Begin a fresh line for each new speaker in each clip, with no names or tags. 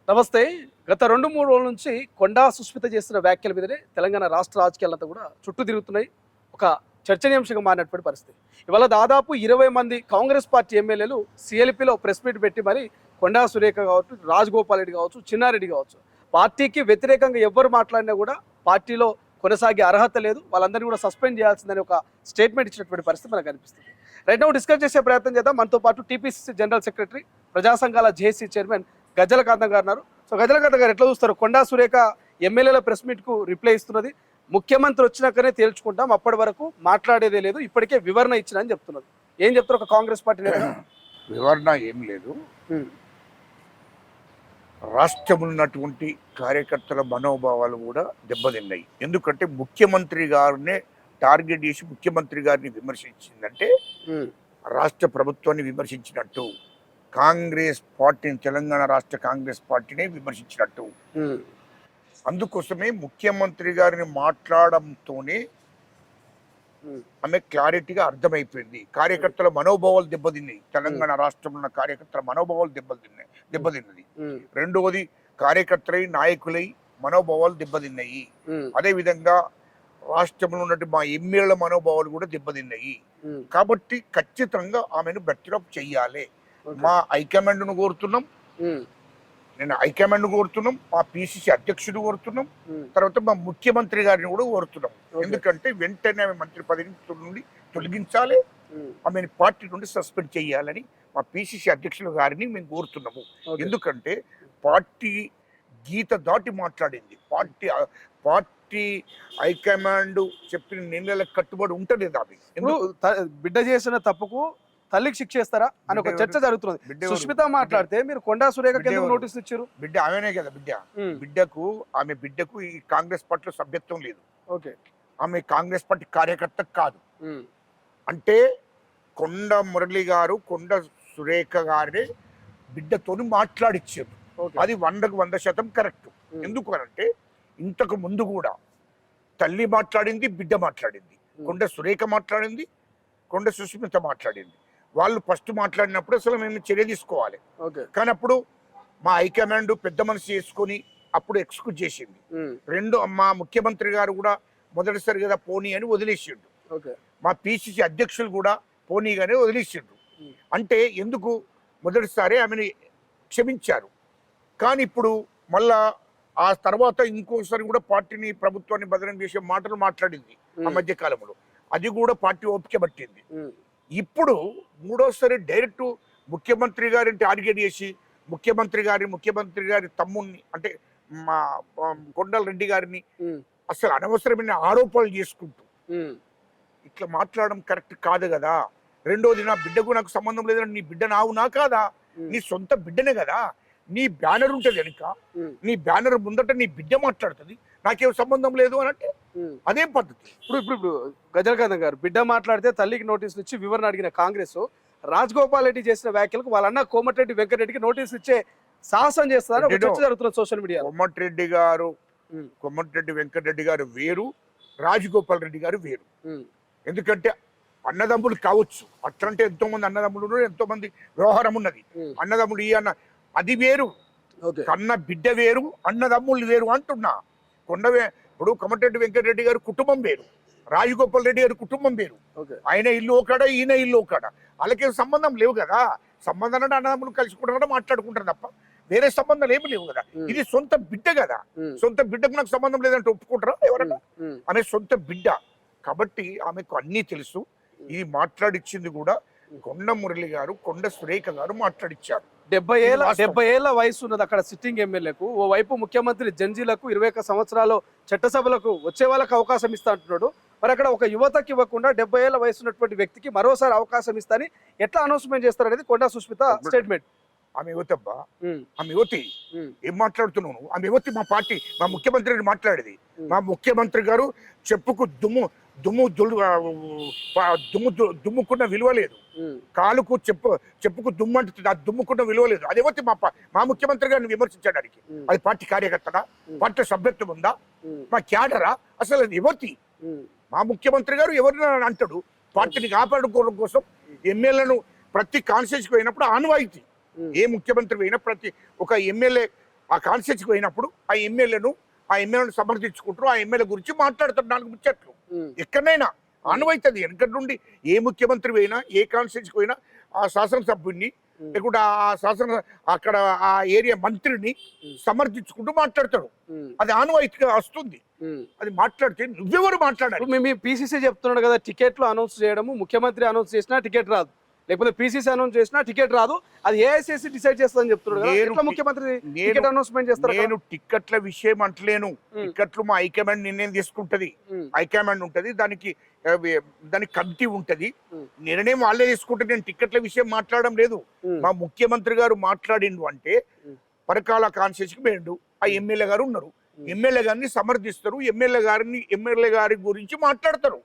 నమస్తే. గత 2-3 రోజుల నుంచి కొండా సుస్మిత చేస్తున్న వ్యాఖ్యల మీదనే తెలంగాణ రాష్ట్ర రాజకీయాలంతా కూడా చుట్టూ తిరుగుతున్నాయి. ఒక చర్చనీయాంశంగా మారినటువంటి పరిస్థితి. ఇవాళ దాదాపు 20 మంది కాంగ్రెస్ పార్టీ ఎమ్మెల్యేలు సిఎల్పిలో ప్రెస్ మీట్ పెట్టి మరి కొండా సురేఖ కావచ్చు, రాజగోపాల్ రెడ్డి కావచ్చు, చిన్నారెడ్డి కావచ్చు, పార్టీకి వ్యతిరేకంగా ఎవరు మాట్లాడినా కూడా పార్టీలో కొనసాగే అర్హత లేదు, వాళ్ళందరినీ కూడా సస్పెండ్ చేయాల్సిందని ఒక స్టేట్మెంట్ ఇచ్చినటువంటి పరిస్థితి మనకు కనిపిస్తుంది. రైట్ నౌ డిస్కస్ చేసే ప్రయత్నం చేద్దాం. మనతో పాటు టీపీసీసీ జనరల్ సెక్రటరీ, ప్రజా సంఘాల జేఏసీ చైర్మన్ గజ్జలకాంతం గారు ఉన్నారు. సో గజ్జలకాంతం గారు, ఎట్లా చూస్తారు? కొండా సురేఖ ఎమ్మెల్యేల ప్రెస్ మీట్కు రిప్లై ఇస్తున్నది. ముఖ్యమంత్రి వచ్చినాకనే తేల్చుకుంటాం, అప్పటి వరకు మాట్లాడేదే లేదు, ఇప్పటికే వివరణ ఇచ్చిన అని చెప్తున్నారు. ఏం చెప్తారు ఒక కాంగ్రెస్ పార్టీ నేత?
వివరణ ఏం లేదు. రాష్ట్రంలో ఉన్నటువంటి కార్యకర్తల మనోభావాలు కూడా దెబ్బతిన్నాయి. ఎందుకంటే ముఖ్యమంత్రి గారినే టార్గెట్ చేసి ముఖ్యమంత్రి గారిని విమర్శించిందంటే రాష్ట్ర ప్రభుత్వాన్ని విమర్శించినట్టు, కాంగ్రెస్ పార్టీని, తెలంగాణ రాష్ట్ర కాంగ్రెస్ పార్టీని విమర్శించినట్టు. అందుకోసమే ముఖ్యమంత్రి గారిని మాట్లాడడంతోనే ఆమె క్లారిటీగా అర్థమైపోయింది. కార్యకర్తల మనోభావాలు దెబ్బతిన్నాయి. తెలంగాణ రాష్ట్రంలో ఉన్న కార్యకర్తల మనోభావాలు దెబ్బతిన్నది. రెండవది, కార్యకర్తలై నాయకులై మనోభావాలు దెబ్బతిన్నాయి. అదే విధంగా రాష్ట్రంలో ఉన్నట్టు మా ఎమ్మెల్యేల మనోభావాలు కూడా దెబ్బతిన్నాయి. కాబట్టి ఖచ్చితంగా ఆమెను బెర్తరఫ్ చెయ్యాలి. మా హైకమాండ్ను కోరుతున్నాం, నేను హైకమాండ్ కోరుతున్నాం, మా పిసిసి అధ్యక్షుడు కోరుతున్నాం, తర్వాత మా ముఖ్యమంత్రి గారిని కూడా కోరుతున్నాం. ఎందుకంటే వెంటనే ఆమె మంత్రి పదవి నుండి తొలగించాలి, ఆమెను పార్టీ నుండి సస్పెండ్ చేయాలని మా పిసిసి అధ్యక్షుడు గారిని మేము కోరుతున్నాము. ఎందుకంటే పార్టీ గీత దాటి మాట్లాడింది. పార్టీ హైకమాండ్ చెప్పిన నిర్ణయాలకు కట్టుబడి ఉంటుంది. ఆమె
బిడ్డ చేసిన తప్పుకు తల్లికి శిక్ష చేస్తారా అని ఒక చర్చ జరుగుతున్నది. సుష్మిత మాట్లాడితే మీరు కొండా సురేఖకి ఎందుకు నోటీసులు ఇచ్చారు?
బిడ్డ ఆమెనే కదా ఆమె బిడ్డకు ఈ కాంగ్రెస్ పార్టీలో సభ్యత్వం లేదు.
ఓకే,
ఆమె కాంగ్రెస్ పార్టీ కార్యకర్త కాదు. అంటే కొండ మురళి గారు కొండ సురేఖ గారి బిడ్డతోని మాట్లాడిచ్చారు. అది 100కు 100% కరెక్ట్. ఎందుకు అంటే ఇంతకు ముందు కూడా తల్లి మాట్లాడింది, బిడ్డ మాట్లాడింది, కొండ సురేఖ మాట్లాడింది, కొండ సుష్మిత మాట్లాడింది. వాళ్ళు ఫస్ట్ మాట్లాడినప్పుడు అసలు మేము చర్య తీసుకోవాలి. కానీ అప్పుడు మా హైకమాండ్ పెద్ద మనసు చేసుకొని అప్పుడు ఎక్స్క్యూజ్ చేసింది. మా ముఖ్యమంత్రి గారు కూడా మొదటిసారి కదా పోనీ అని వదిలేసిండు. మా పిసిసి అధ్యక్షులు కూడా పోనీగానే వదిలేసిండ్రు. అంటే ఎందుకు మొదటిసారి ఆమెను క్షమించారు. కానీ ఇప్పుడు మళ్ళా ఆ తర్వాత ఇంకోసారి కూడా పార్టీని, ప్రభుత్వాన్ని బదనం చేసే మాటలు మాట్లాడింది ఆ మధ్య కాలంలో. అది కూడా పార్టీ ఓపిక పట్టింది. ఇప్పుడు మూడోసారి డైరెక్ట్ ముఖ్యమంత్రి గారిని టార్గెట్ చేసి ముఖ్యమంత్రి గారి తమ్ముడిని, అంటే మా కొండల రెడ్డి గారిని అసలు అనవసరమైన ఆరోపణలు చేసుకుంటూ ఇట్లా మాట్లాడడం కరెక్ట్ కాదు కదా. రెండోది, నా బిడ్డకు నాకు సంబంధం లేదని, నీ బిడ్డ నావునా కాదా? నీ సొంత బిడ్డనే కదా. నీ బ్యానర్ ఉంటుంది వెనుక, నీ బ్యానర్ ముందట నీ బిడ్డ మాట్లాడుతుంది, నాకేం సంబంధం లేదు అని అంటే అదేం పద్ధతి?
ఇప్పుడు గజలకాంతం గారు, బిడ్డ మాట్లాడితే తల్లికి నోటీసులు ఇచ్చి వివరణ అడిగిన కాంగ్రెస్ రాజగోపాల్ రెడ్డి చేసిన వ్యాఖ్యలకు వాళ్ళన్న కోమటిరెడ్డి వెంకటరెడ్డికి నోటీసులు ఇచ్చే సాహసం చేస్తారు జరుగుతున్న సోషల్ మీడియా.
కోమటిరెడ్డి వెంకటరెడ్డి గారు వేరు, రాజగోపాల్ రెడ్డి గారు వేరు. ఎందుకంటే అన్నదమ్ములు కావచ్చు, అట్లంటే ఎంతో మంది అన్నదమ్ములు, ఎంతో మంది వ్యవహారం ఉన్నది. అన్నదమ్ములు ఈ అన్న అది వేరు, కన్న బిడ్డ వేరు, అన్నదమ్ములు వేరు అంటున్నా. ఇప్పుడు కోమటిరెడ్డి వెంకటరెడ్డి గారు కుటుంబం వేరు, రాజగోపాల్ రెడ్డి గారి కుటుంబం వేరు. ఆయన ఇల్లు ఒకడ, ఈయన ఇల్లు ఒకడ, వాళ్ళకేం సంబంధం లేవు కదా. సంబంధం అంటే అన్నదమ్ములు కలుసుకుంటారు, మాట్లాడుకుంటారు తప్ప వేరే సంబంధాలు ఏమి లేవు కదా. ఇది సొంత బిడ్డ కదా. సొంత బిడ్డకు నాకు సంబంధం లేదంటే ఒప్పుకుంటారా ఎవరన్నా? ఆమె సొంత బిడ్డ కాబట్టి ఆమెకు అన్నీ తెలుసు. ఇది మాట్లాడిచ్చింది కూడా కొండ మురళి గారు, కొండ సురేఖ గారు మాట్లాడిచ్చారు.
70 ఏళ్ల వయసు ఉన్నది అక్కడ సిట్టింగ్ ఎమ్మెల్యేకు. ఓవైపు ముఖ్యమంత్రి జంజీలకు 21 సంవత్సరాలు చట్టసభలకు వచ్చే వాళ్ళకి అవకాశం ఇస్తా అంటున్నాడు. మరి అక్కడ ఒక యువతకి ఇవ్వకుండా 70 ఏళ్ల వయసు ఉన్నటువంటి వ్యక్తికి మరోసారి అవకాశం ఇస్తాని ఎట్లా అనౌన్స్మెంట్ చేస్తారు అనేది కొండా సుష్మిత స్టేట్మెంట్.
ఆమె యువతబ్బా, ఆమె యువతి. ఏం మాట్లాడుతున్నావు? ఆమె యువతి. మా పార్టీ, మా ముఖ్యమంత్రి మాట్లాడేది. మా ముఖ్యమంత్రి గారు చెప్పుకు దుమ్ముకున్న విలువ లేదు, కాలుకు చెప్పుకు దుమ్ము అంటుంది, ఆ దుమ్ముకున్న విలువ లేదు. అది యువతి. మా ముఖ్యమంత్రి గారిని విమర్శించడానికి అది పార్టీ కార్యకర్తనా? పార్టీ సభ్యత్వం ఉందా? మా క్యాడరా? అసలు అది యువతి. మా ముఖ్యమంత్రి గారు ఎవరిని అంటాడు? పార్టీని కాపాడుకోవడం కోసం ఎమ్మెల్యేలను ప్రతి కాన్స్టిట్యూన్సీకి పోయినప్పుడు ఆన్వాయితీ. ఏ ముఖ్యమంత్రి పోయినా ప్రతి ఒక ఎమ్మెల్యే ఆ కాన్స్టిట్యూన్సీకి పోయినప్పుడు ఆ ఎమ్మెల్యేను సమర్థించుకుంటారు, ఆ ఎమ్మెల్యే గురించి మాట్లాడతారు 4 ముచ్చట్లు. ఎక్కడైనా అనువైతుంది. వెనకటి నుండి ఏ ముఖ్యమంత్రి పోయినా, ఏ కాన్స్టిట్యూన్సీకి పోయినా ఆ శాసనసభ్యుడిని లేకుంటే అక్కడ ఆ ఏరియా మంత్రిని సమర్థించుకుంటూ మాట్లాడతాడు. అది ఆనవాయితీగా వస్తుంది. అది మాట్లాడితే నువ్వెవరు మాట్లాడాలి?
మీ పీసీసీ చెప్తున్నాడు కదా, టికెట్లు అనౌన్స్ చేయడము, ముఖ్యమంత్రి అనౌన్స్ చేసినా టికెట్ రాదు, లేకపోతే పీసీసీ అనౌన్స్ చేసినా టికెట్ రాదు, అది ఏఐసీసీ డిసైడ్ చేస్తుందని చెప్తున్నాడు కదా. ఎట్లా ముఖ్యమంత్రి టికెట్ అనౌన్స్మెంట్ చేస్తారు?
నేను టికెట్ల విషయం అంటలేను. టికెట్లు మా హైకమాండ్ నిర్ణయం తీసుకుంటది. హైకమాండ్ ఉంటది, దానికి కమిటీ ఉంటది, నిర్ణయం వాళ్ళే తీసుకుంటే నేను టికెట్ల విషయం మాట్లాడడం లేదు. మా ముఖ్యమంత్రి గారు మాట్లాడిండు అంటే పరకాల కాన్స్టిట్యూన్సీకి పోయిండు, ఆ ఎమ్మెల్యే గారు ఉన్నారు, ఎమ్మెల్యే గారిని సమర్థిస్తారు, ఎమ్మెల్యే గారి గురించి మాట్లాడతారు.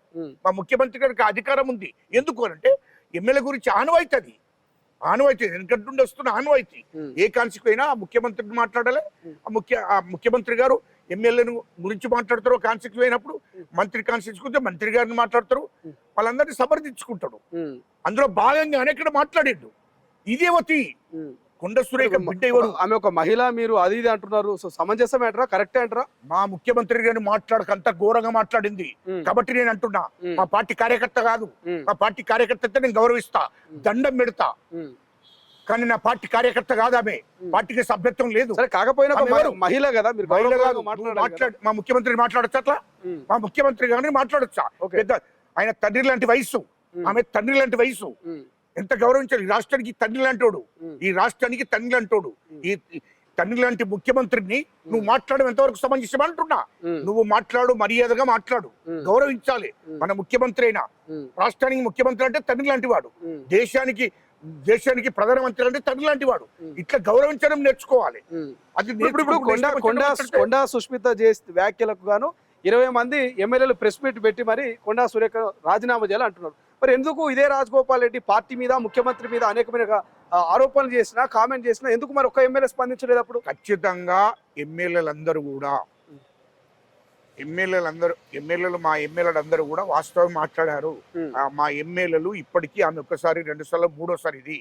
మా ముఖ్యమంత్రి గారికి అధికారం ఉంది. ఎందుకు అంటే ఎమ్మెల్యే గురించి ఆనవాయితీ వెనకటి నుండి వస్తున్న ఆనవాయితీ. ఏ కాన్స్టిట్యూన్సీ అయినా ఆ ముఖ్యమంత్రిని మాట్లాడాలి. ఆ ముఖ్యమంత్రి గారు ఎమ్మెల్యేను గురించి మాట్లాడతారు. కాన్స్టిట్యూన్సీ అయినప్పుడు మంత్రి కాన్స్టిట్యూన్సీ మంత్రి గారిని మాట్లాడతారు, వాళ్ళందరినీ సమర్థించుకుంటాడు. అందులో భాగంగానే ఇక్కడ మాట్లాడిండు. ఇదేవతి కొండ సురేఖ బిడ్డ ఎవరు?
ఆమె ఒక మహిళ, మీరు అది ఇది అంటున్నారు. సో సమంజసం అంటారా, కరెక్టే అంటారా?
మా ముఖ్యమంత్రి గారిని అంత ఘోరంగా మాట్లాడింది కాబట్టి నేను అంటున్నా, మా పార్టీ కార్యకర్త కాదు. మా పార్టీ కార్యకర్త నేను గౌరవిస్తా, దండం పెడతా, కానీ నా పార్టీ కార్యకర్త కాదు ఆమె. పార్టీకి సభ్యత్వం లేదు.
సరే, కాకపోయినా మహిళ కదా, మీరు
మహిళ కాదు. మా ముఖ్యమంత్రిని మాట్లాడచ్చా? అట్లా మా ముఖ్యమంత్రి గారిని మాట్లాడచ్చా? పెద్ద ఆయన తండ్రి లాంటి వయసు, ఆమె తండ్రి లాంటి వయసు. ఎంత గౌరవించాలి? ఈ రాష్ట్రానికి తండ్రి లాంటోడు, ఈ రాష్ట్రానికి తండ్రి లాంటోడు. ఈ తండ్రి లాంటి ముఖ్యమంత్రిని నువ్వు మాట్లాడడం ఎంతవరకు సమంజసం అంటున్నా? నువ్వు మాట్లాడు, మర్యాదగా మాట్లాడు, గౌరవించాలి. మన ముఖ్యమంత్రి అయినా రాష్ట్రానికి ముఖ్యమంత్రి అంటే తండ్రి లాంటి వాడు, దేశానికి ప్రధానమంత్రి అంటే తండ్రి లాంటి వాడు. ఇట్లా గౌరవించడం నేర్చుకోవాలి. అది
కొండా సుష్మిత వ్యాఖ్యలకు గాను 20 మంది ఎమ్మెల్యేలు ప్రెస్ మీట్ పెట్టి మరి కొండా సురేఖ రాజీనామా చేయాలి అంటున్నారు. మరి ఎందుకు ఇదే రాజగోపాల్ రెడ్డి పార్టీ మీద, ముఖ్యమంత్రి మీద అనేకమైన ఆరోపణలు చేసినా, కామెంట్ చేసినా ఎందుకు మరి ఒక్క ఎమ్మెల్యే స్పందించలేదు? అప్పుడు
ఖచ్చితంగా మా ఎమ్మెల్యేలు కూడా వాస్తవం మాట్లాడారు. మా ఎమ్మెల్యేలు ఇప్పటికీ ఆమె ఒకసారి, 2 సార్లు, 3వసారి ఇది.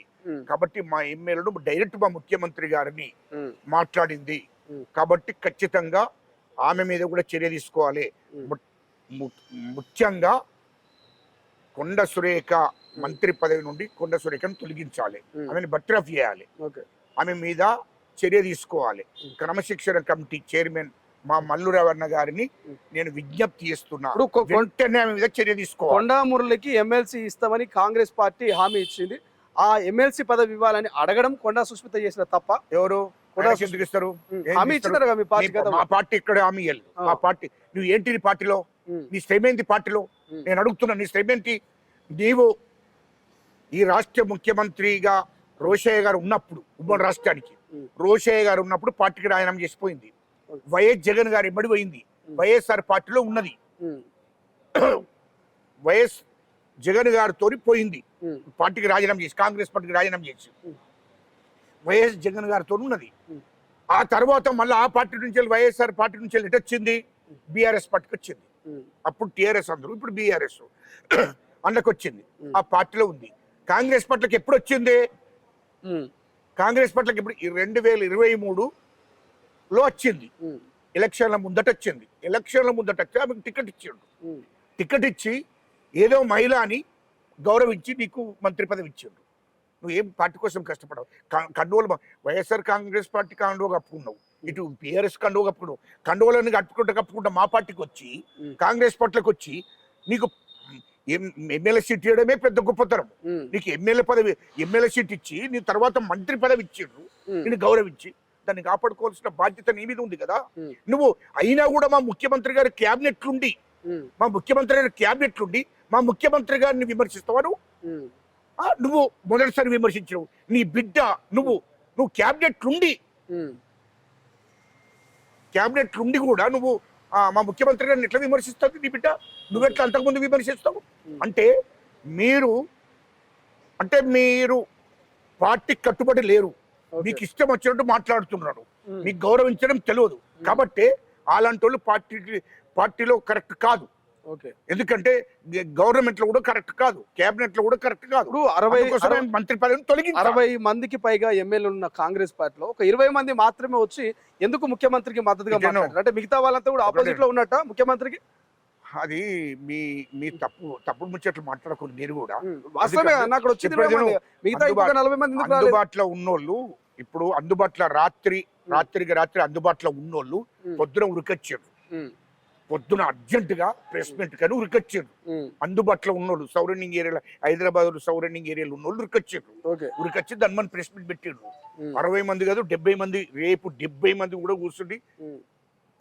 కాబట్టి మా ఎమ్మెల్యేలు డైరెక్ట్ మా ముఖ్యమంత్రి గారిని మాట్లాడింది. కాబట్టి ఖచ్చితంగా ఆమె మీద కూడా చర్య తీసుకోవాలి. ముఖ్యంగా కొండ సురేఖ మంత్రి పదవి నుండి కొండ సురేఖను తొలగించాలి, ఆమెను బర్తరఫ్ చేయాలి, ఆమె మీద చర్య తీసుకోవాలి. క్రమశిక్షణ కమిటీ చైర్మన్ మా మల్లు రవణ గారిని నేను విజ్ఞప్తి చేస్తున్నా, వెంటనే ఆమె మీద చర్య తీసుకోవాలి.
కొండా మురళికి ఎమ్మెల్సీ ఇస్తామని కాంగ్రెస్ పార్టీ హామీ ఇచ్చింది. ఆ ఎమ్మెల్సీ పదవి ఇవ్వాలని అడగడం కొండా సుష్మిత చేసిన తప్ప?
ఎవరు ఎందుకు ఇస్తారు?
మా
పార్టీ ఇక్కడ హామీ ఇవ్వాలి. మా పార్టీ నువ్వు ఏంటి నీ పార్టీలో? నీ శ్రమ ఏంటి పార్టీలో? నేను అడుగుతున్నా, నీ శ్రమ ఏంటి? నీవు ఈ రాష్ట్ర ముఖ్యమంత్రిగా రోషయ్య గారు ఉన్నప్పుడు, ఉమ్మడి రాష్ట్రానికి రోషయ్య గారు ఉన్నప్పుడు పార్టీకి రాజీనామా చేసిపోయింది. వైఎస్ జగన్ గారు ఇమ్మడి పోయింది, వైఎస్ఆర్ పార్టీలో ఉన్నది. వైఎస్ జగన్ గారితో పోయింది, పార్టీకి రాజీనామా చేసి, కాంగ్రెస్ పార్టీకి రాజీనామా చేసి వైఎస్ జగన్ గారితో ఉన్నది. ఆ తర్వాత మళ్ళీ ఆ పార్టీ నుంచి, వైఎస్ఆర్ పార్టీ నుంచి ఎటు వచ్చింది? బీఆర్ఎస్ పార్టీకి వచ్చింది. అప్పుడు టీఆర్ఎస్ అందరూ, ఇప్పుడు బీఆర్ఎస్ అందులోకి వచ్చింది. ఆ పార్టీలో ఉంది. కాంగ్రెస్ పార్టీకి ఎప్పుడు వచ్చింది? కాంగ్రెస్ పార్టీకి ఇప్పుడు 2023లో వచ్చింది. ఎలక్షన్ల ముందట వచ్చింది. ఎలక్షన్ల ముందట వచ్చి ఆమెకు టికెట్ ఇచ్చిండు. టికెట్ ఇచ్చి ఏదో మహిళ అని గౌరవించి నీకు మంత్రి పదవి ఇచ్చిండు. నువ్వు ఏం పార్టీ కోసం కష్టపడవు. కండువలు వైఎస్ఆర్ కాంగ్రెస్ పార్టీ కండువ కప్పుకున్నావు, ఇటు బీఆర్ఎస్ కండువ కప్పుకున్నావు. కండువలను కప్పుకుంటా మా పార్టీకి వచ్చి, కాంగ్రెస్ పార్టీకి వచ్చి నీకు ఎమ్మెల్యే సీట్ ఇవ్వడమే పెద్ద గొప్పతరం. నీకు ఎమ్మెల్యే సీట్ ఇచ్చి నీ తర్వాత మంత్రి పదవి ఇచ్చిండ్రు, నేను గౌరవించి దాన్ని కాపాడుకోవాల్సిన బాధ్యత నీ మీద ఉంది కదా. నువ్వు అయినా కూడా మా ముఖ్యమంత్రి గారి క్యాబినెట్ నుండి మా ముఖ్యమంత్రి గారిని విమర్శిస్తావా? నువ్వు మొదటిసారి విమర్శించవు. నీ బిడ్డ నువ్వు క్యాబినెట్ నుండి కూడా నువ్వు మా ముఖ్యమంత్రి గారిని ఎట్లా విమర్శిస్తావు? నీ బిడ్డ నువ్వెట్లా అంతకుముందు విమర్శిస్తావు? అంటే మీరు పార్టీకి కట్టుబడి లేరు, మీకు ఇష్టం వచ్చినట్టు మాట్లాడుతున్నారు, మీకు గౌరవించడం తెలియదు. కాబట్టి అలాంటి వాళ్ళు పార్టీలో కరెక్ట్ కాదు.
ఓకే.
ఎందుకంటే గవర్నమెంట్ లో కూడా కరెక్ట్ కాదు, కేబినెట్ లో కూడా కరెక్ట్ కాదు.
ఇప్పుడు 60
అందుకోసం ఆయన మంత్రి పదవిని తొలగించారు.
60 మందికి పైగా ఎమ్మెల్యేలు ఉన్న కాంగ్రెస్ పార్టీలో ఒక 20 మంది మాత్రమే వచ్చి ఎందుకు ముఖ్యమంత్రికి మద్దతుగా
ఇదేనో.
మాట్లాడారు? అంటే మిగతా వాళ్ళంతా కూడా ఆపోజిట్ లో ఉన్నట్ట ముఖ్యమంత్రికి?
అది మీ తప్పుడు ముచ్చట్లు మాట్లాడకూడదు మీరు కూడా.
వాస్తవమే అన్న, అక్కడ వచ్చింది 20 మంది. మిగతా ఇంకొక 40 మంది ఎందుకు రాలేదు?
అందుబాటులో ఉన్నోళ్ళు ఇప్పుడు అందుబాటులో రాత్రికి రాత్రి అందుబాటులో ఉన్నోళ్ళు పొద్దున ఉరికొచ్చారు. పొద్దున అర్జెంట్ గా ప్రెస్ మీట్ కానీ ఉరికొచ్చారు. అందుబాటులో ఉన్నోళ్ళు సౌరనింగ్ ఏరియాలో, హైదరాబాద్ సౌరనింగ్ ఏరియాలో ఉన్నోళ్ళు ఉరికొచ్చారు. ఉరికొచ్చి దాని ప్రెస్ మీట్ పెట్టారు. 60 మంది కాదు 70 మంది, రేపు 70 మంది కూడా కూర్చుండి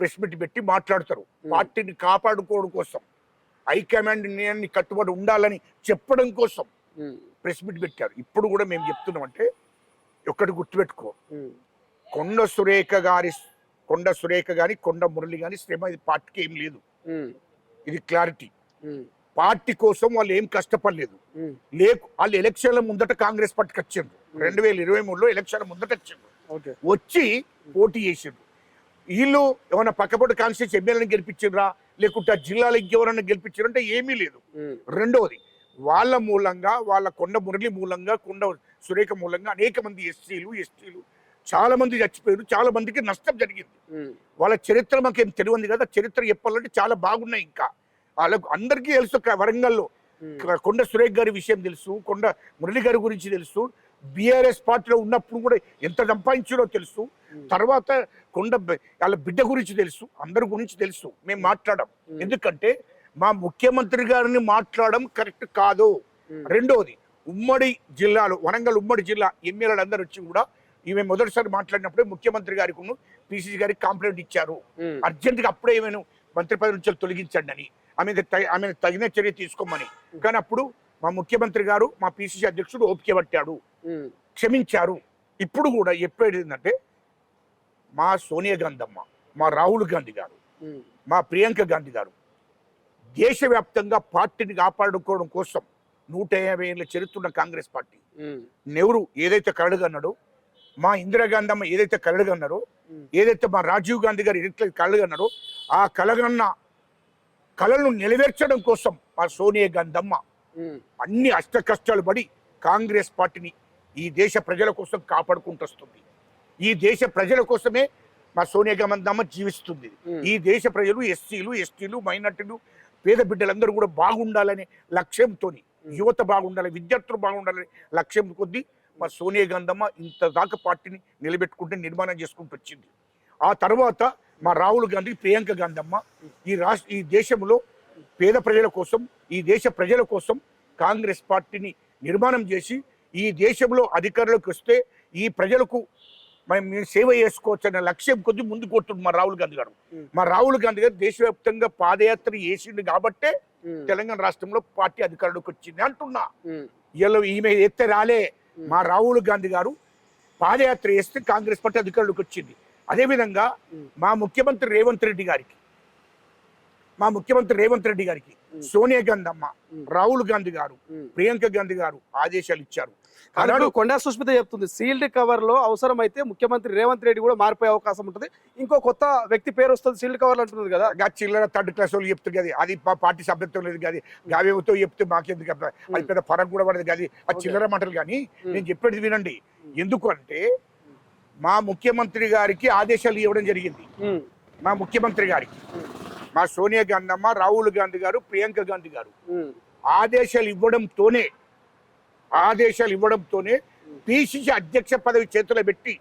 ప్రెస్ మీట్ పెట్టి మాట్లాడతారు. పార్టీని కాపాడుకోవడం కోసం, హైకమాండ్ నిర్ణయాన్ని కట్టుబడి ఉండాలని చెప్పడం కోసం ప్రెస్ మీట్ పెట్టారు. ఇప్పుడు కూడా మేము చెప్తున్నామంటే ఒక్కటి గుర్తుపెట్టుకో, కొండ సురేఖ గాని కొండ మురళి గాని శ్రమ ఇది పార్టీకి ఏం లేదు. ఇది క్లారిటీ. పార్టీ కోసం వాళ్ళు ఏం కష్టపడలేదు. వాళ్ళు ఎలక్షన్ల ముందట కాంగ్రెస్ పార్టీకి వచ్చారు. 2023లో ఎలక్షన్ల ముందట వచ్చారు. వచ్చి పోటీ చేసిండ్రు. వీళ్ళు ఏమైనా పక్కపొట్టు కాన్స్టిట్యూన్సీ ఎమ్మెల్యేని గెలిపించారా, లేకుంటే జిల్లాలో ఇంకెవరన్నా గెలిపించారంటే ఏమీ లేదు. రెండవది, వాళ్ళ మూలంగా, వాళ్ళ కొండ మురళి మూలంగా, కొండ సురేఖ మూలంగా అనేక మంది ఎస్టీలు చాలా మంది చచ్చిపోయారు. చాలా మందికి నష్టం జరిగింది. వాళ్ళ చరిత్ర మాకేం తెలియదు కదా. చరిత్ర చెప్పాలంటే చాలా బాగున్నాయి. ఇంకా వాళ్ళకు అందరికీ తెలుసు. వరంగల్లో కొండ సురేఖ గారి విషయం తెలుసు, కొండ మురళి గారి గురించి తెలుసు. బీఆర్ఎస్ పార్టీలో ఉన్నప్పుడు కూడా ఎంత సంపాదించారో తెలుసు. తర్వాత వాళ్ళ బిడ్డ గురించి తెలుసు, అందరి గురించి తెలుసు. మేము మాట్లాడాం. ఎందుకంటే మా ముఖ్యమంత్రి గారిని మాట్లాడడం కరెక్ట్ కాదు. రెండోది, ఉమ్మడి జిల్లాలో వరంగల్ ఉమ్మడి జిల్లా ఎమ్మెల్యేలు అందరూ వచ్చి కూడా ఈమె మొదటిసారి మాట్లాడినప్పుడే ముఖ్యమంత్రి గారికి పిసిసి గారికి కంప్లైంట్ ఇచ్చారు. అర్జెంట్ గా అప్పుడే ఏమైనా మంత్రి పదవి నుంచి తొలగించండి అని, ఆమె తగిన చర్య తీసుకోమని. కానీ అప్పుడు మా ముఖ్యమంత్రి గారు, మా పిసిసి అధ్యక్షుడు ఓపిక పట్టాడు, క్షమించారు. ఇప్పుడు కూడా చెప్పేది ఏంటంటే, మా సోనియా గాంధీ అమ్మ, మా రాహుల్ గాంధీ గారు, మా ప్రియాంక గాంధీ గారు దేశవ్యాప్తంగా పార్టీని కాపాడుకోవడం కోసం 150 ఏళ్ళ చరిత్ర కాంగ్రెస్ పార్టీ. నెహ్రూ ఏదైతే కలడుగన్నాడో, మా ఇందిరాగాంధీ అమ్మ ఏదైతే కలడుగన్నారో, ఏదైతే మా రాజీవ్ గాంధీ గారు ఏదైతే కలడుగన్నారో, ఆ కళలను నెరవేర్చడం కోసం మా సోనియా గాంధీ అమ్మ అన్ని అష్ట కష్టాలు పడి కాంగ్రెస్ పార్టీని ఈ దేశ ప్రజల కోసం కాపాడుకుంటూ వస్తుంది. ఈ దేశ ప్రజల కోసమే మా సోనియా గాంధీ అమ్మ జీవిస్తుంది. ఈ దేశ ప్రజలు ఎస్టీలు మైనార్టీలు పేద బిడ్డలందరూ కూడా బాగుండాలనే లక్ష్యంతో, యువత బాగుండాలి, విద్యార్థులు బాగుండాలనే లక్ష్యం కొద్దీ మా సోనియా గాంధీ అమ్మ ఇంత దాకా పార్టీని నిలబెట్టుకుంటే నిర్మాణం చేసుకుంటూ వచ్చింది. ఆ తర్వాత మా రాహుల్ గాంధీ, ప్రియాంక గాంధీ అమ్మ ఈ దేశంలో పేద ప్రజల కోసం, ఈ దేశ ప్రజల కోసం కాంగ్రెస్ పార్టీని నిర్మాణం చేసి ఈ దేశంలో అధికారులకు వస్తే ఈ ప్రజలకు మేము సేవ చేసుకోవచ్చు అనే లక్ష్యం కొద్ది ముందుకు కొడుతుంది మా రాహుల్ గాంధీ గారు. మా రాహుల్ గాంధీ గారు దేశవ్యాప్తంగా పాదయాత్ర చేసిండు కాబట్టే తెలంగాణ రాష్ట్రంలో పార్టీ అధికారులకు వచ్చింది అంటున్నా. ఇలా ఈమె ఎత్తే రాలే. మా రాహుల్ గాంధీ గారు పాదయాత్ర చేస్తే కాంగ్రెస్ పార్టీ అధికారులకు వచ్చింది. అదేవిధంగా మా ముఖ్యమంత్రి రేవంత్ రెడ్డి గారికి సోనియా గాంధీ అమ్మ, రాహుల్ గాంధీ గారు, ప్రియాంక గాంధీ గారు ఆదేశాలు ఇచ్చారు.
అలాగే కొండా సుష్మిత చెప్తుంది, సీల్డ్ కవర్ లో అవసరమైతే ముఖ్యమంత్రి రేవంత్ రెడ్డి కూడా మారిపోయే అవకాశం ఉంటుంది, ఇంకో కొత్త వ్యక్తి పేరు వస్తుంది సీల్డ్ కవర్ అంటున్నది కదా.
చిల్లర థర్డ్ క్లాస్ వాళ్ళు చెప్తారు కదా, అది పార్టీ సభ్యత్వం లేదు కదా, గావేతో చెప్తే మాకెందుకు, అది పెద్ద ఫరక్ కూడా పడదు కదా, ఆ చిల్లర మాటలు. కానీ నేను చెప్పేది వినండి. ఎందుకు అంటే మా ముఖ్యమంత్రి గారికి ఆదేశాలు ఇవ్వడం జరిగింది. మా ముఖ్యమంత్రి గారికి మా సోనియా గాంధీ అమ్మ, రాహుల్ గాంధీ గారు, ప్రియాంక గాంధీ గారు ఆదేశాలు ఇవ్వడంతోనే పిసిసి అధ్యక్ష పదవి చేతిలో పెట్టి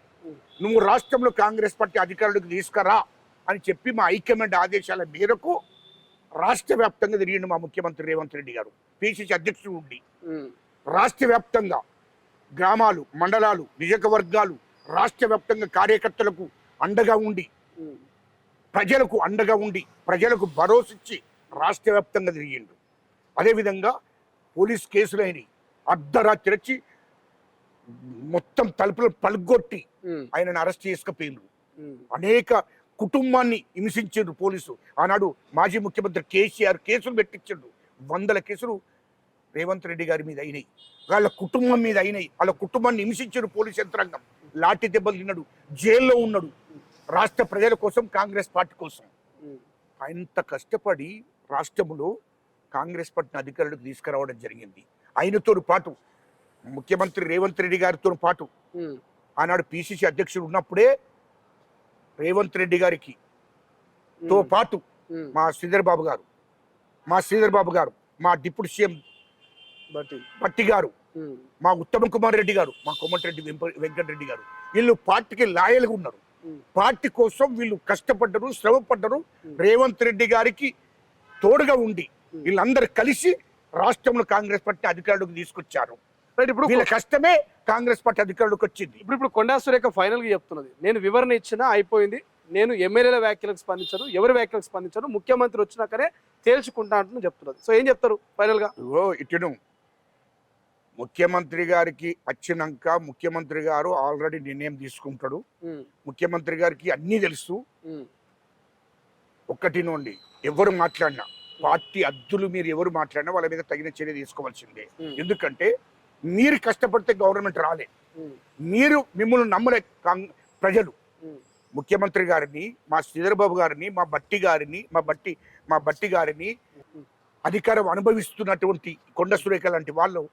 నువ్వు రాష్ట్రంలో కాంగ్రెస్ పార్టీ అధికారులకు తీసుకురా అని చెప్పి మా హైకమాండ్ ఆదేశాల మేరకు రాష్ట్ర వ్యాప్తంగా తిరిగిండు మా ముఖ్యమంత్రి రేవంత్ రెడ్డి గారు. పిసిసి అధ్యక్షుడు ఉండి రాష్ట్ర వ్యాప్తంగా గ్రామాలు, మండలాలు, నియోజకవర్గాలు రాష్ట్ర వ్యాప్తంగా కార్యకర్తలకు అండగా ఉండి, ప్రజలకు భరోసిచ్చి రాష్ట్ర వ్యాప్తంగా తిరిగిండు. అదేవిధంగా పోలీస్ కేసులైన అర్ధరాత్రి వచ్చి మొత్తం తలుపులు పలుగొట్టి ఆయనను అరెస్ట్ చేసుకుపోయిండ్రు. అనేక కుటుంబాన్ని హింసించారు పోలీసు. ఆనాడు మాజీ ముఖ్యమంత్రి కేసీఆర్ కేసులు పెట్టించాడు. 100 కేసులు రేవంత్ రెడ్డి గారి మీద అయినాయి, వాళ్ళ కుటుంబం మీద అయినాయి. వాళ్ళ కుటుంబాన్ని హింసించారు పోలీస్ యంత్రాంగం. లాఠీ దెబ్బలు తిన్నాడు, జైల్లో ఉన్నాడు. రాష్ట్ర ప్రజల కోసం, కాంగ్రెస్ పార్టీ కోసం అంత కష్టపడి రాష్ట్రంలో కాంగ్రెస్ పార్టీని అధికారులకు తీసుకురావడం జరిగింది. ఆయనతో పాటు ముఖ్యమంత్రి రేవంత్ రెడ్డి గారితో పాటు ఆనాడు పిసిసి అధ్యక్షుడు ఉన్నప్పుడే రేవంత్ రెడ్డి గారికి తో పాటు మా శ్రీధర్ బాబు గారు, మా డిప్యూటీ సీఎం భట్టి గారు, మా ఉత్తమ్ కుమార్ రెడ్డి గారు, మా కోమటిరెడ్డి వెంకటరెడ్డి గారు, వీళ్ళు పార్టీకి లాయల్గా ఉన్నారు. పార్టీ కోసం వీళ్ళు కష్టపడ్డరు, శ్రమపడ్డరు. రేవంత్ రెడ్డి గారికి తోడుగా ఉండి వీళ్ళందరూ కలిసి రాష్ట్రంలో కాంగ్రెస్ పార్టీ అధికారులకు తీసుకొచ్చారు. ఇప్పుడు వీళ్ళ కష్టమే కాంగ్రెస్ పార్టీ అధికారులకు వచ్చింది.
ఇప్పుడు కొండా సురేఖ ఫైనల్ గా చెప్తున్నది, నేను వివరణ ఇచ్చినా అయిపోయింది, నేను ఎమ్మెల్యేల వ్యాఖ్యలకు స్పందించాను, ఎవరి వ్యాఖ్యలకు స్పందించాను, ముఖ్యమంత్రి వచ్చినాకనే తేల్చుకుంటా అంటున్నా చెప్తున్నది. సో ఏం చెప్తారు ఫైనల్ గా?
ఇటును ముఖ్యమంత్రి గారికి వచ్చినాక ముఖ్యమంత్రి గారు ఆల్రెడీ నిర్ణయం తీసుకుంటాడు. ముఖ్యమంత్రి గారికి అన్నీ తెలుసు. ఒక్కటి నుండి ఎవరు మాట్లాడినా, పార్టీ అద్దులు మీరు ఎవరు మాట్లాడినా వాళ్ళ మీద తగిన చర్య తీసుకోవాల్సిందే. ఎందుకంటే మీరు కష్టపడితే గవర్నమెంట్ రాలే, మీరు మిమ్మల్ని నమ్మలే ప్రజలు. ముఖ్యమంత్రి గారిని, మా శ్రీధర్ బాబు గారిని, మా బట్టి గారిని అధికారం అనుభవిస్తున్నటువంటి కొండ సురేఖ లాంటి వాళ్ళు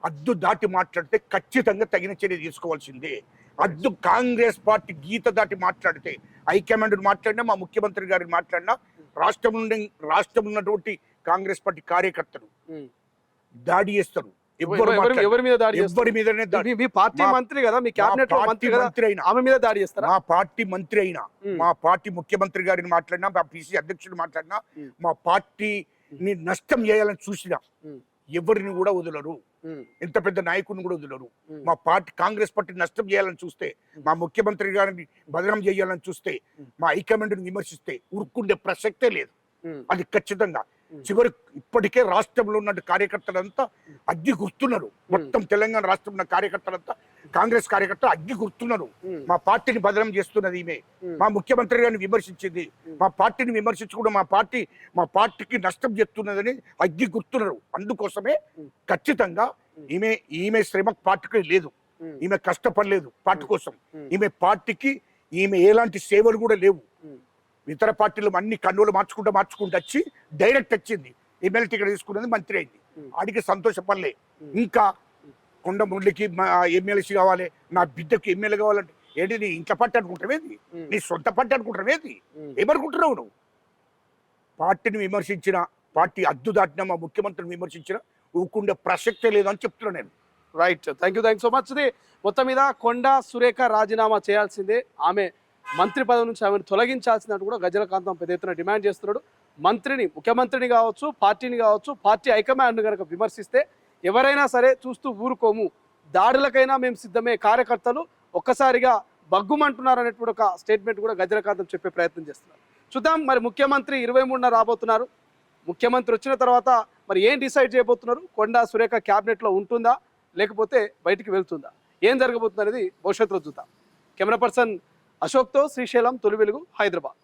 అద్దు దాటి మాట్లాడితే ఖచ్చితంగా తగిన చర్య తీసుకోవాల్సిందే. అద్దు కాంగ్రెస్ పార్టీ గీత దాటి మాట్లాడితే, హైకమాండ్ మాట్లాడినా, మా ముఖ్యమంత్రి గారిని మాట్లాడినా, రాష్ట్రం ఉన్నటువంటి కాంగ్రెస్ పార్టీ కార్యకర్తలు దాడి చేస్తారు.
ఎవరి మీద దాడి?
ఎవరి మీదనే దాడి.
మీ పార్టీ మంత్రి కదా, మీ క్యాబినెట్ మంత్రి అయినా ఆమె మీద దాడి చేస్తారా?
మా పార్టీ మంత్రి అయినా, మా పార్టీ ముఖ్యమంత్రి గారిని మాట్లాడినా, మా పిసిసి అధ్యక్షుడు మాట్లాడినా, మా పార్టీని నష్టం చేయాలని చూసినా ఎవరిని కూడా వదలరు. ఎంత పెద్ద నాయకుడిని కూడా వదలరు. మా పార్టీ కాంగ్రెస్ పార్టీ నష్టం చేయాలని చూస్తే, మా ముఖ్యమంత్రి గారిని బదనాం చేయాలని చూస్తే, మా హైకమాండ్ని విమర్శిస్తే ఊరుకుండే ప్రసక్తే లేదు. అది ఖచ్చితంగా చివరి ఇప్పటికే రాష్ట్రంలో ఉన్న కార్యకర్తలంతా అగ్గి గుర్తున్నారు. మొత్తం తెలంగాణ రాష్ట్రంలో ఉన్న కార్యకర్తలంతా కాంగ్రెస్ కార్యకర్తలు అగ్గి గుర్తున్నారు. మా పార్టీని బదనాం చేస్తున్నది ఈమె. మా ముఖ్యమంత్రి గారిని విమర్శించింది, మా పార్టీని విమర్శించకుండా మా పార్టీకి నష్టం చేస్తున్నదని అగ్గి గుర్తున్నారు. అందుకోసమే ఖచ్చితంగా ఈమె శ్రమ పార్టీకి లేదు, ఈమె కష్టపడలేదు పార్టీ కోసం. ఈమె ఎలాంటి సేవలు కూడా లేవు. ఇతర పార్టీలు అన్ని కన్నులు మార్చుకుంటూ వచ్చి డైరెక్ట్ వచ్చింది, ఎమ్మెల్యే టికెట్ తీసుకున్నది, మంత్రి అయింది. ఆడికి సంతోషపడలే. ఇంకా కొండ మురళికి ఎమ్మెల్సీ కావాలి, నా బిడ్డకి ఎమ్మెల్యే కావాలంటే ఏంటి? నీ ఇంట్లో పార్టీ అనుకుంటావేది? నీ సొంత పార్టీ అనుకుంటావేది? ఏమనుకుంటున్నావు నువ్వు? పార్టీని విమర్శించిన, పార్టీ అద్దు దాటిన మా ముఖ్యమంత్రిని విమర్శించిన ఊకుండే ప్రసక్తే లేదని చెప్తున్నాను నేను.
Right, thank you so much. మొత్తం మీద కొండా సురేఖ రాజీనామా చేయాల్సిందే, ఆమె మంత్రి పదవి నుంచి ఆమెను తొలగించాల్సిందంటూ కూడా గజలకాంతం పెద్ద ఎత్తున డిమాండ్ చేస్తున్నాడు. ముఖ్యమంత్రిని కావచ్చు, పార్టీని కావచ్చు, పార్టీ హైకమాండ్ కనుక విమర్శిస్తే ఎవరైనా సరే చూస్తూ ఊరుకోము, దాడులకైనా మేము సిద్ధమే, కార్యకర్తలు ఒక్కసారిగా బగ్గుమంటున్నారు అనేటువంటి ఒక స్టేట్మెంట్ కూడా గజలకాంతం చెప్పే ప్రయత్నం చేస్తున్నారు. చూద్దాం మరి ముఖ్యమంత్రి 23న రాబోతున్నారు. ముఖ్యమంత్రి వచ్చిన తర్వాత మరి ఏం డిసైడ్ చేయబోతున్నారు? కొండా సురేఖ క్యాబినెట్లో ఉంటుందా లేకపోతే బయటికి వెళ్తుందా? ఏం జరగబోతుంది అనేది భవిష్యత్తులో చూద్దాం. కెమెరా పర్సన్ అశోక్తో శ్రీశైలం, తొలి వెలుగు, హైదరాబాద్.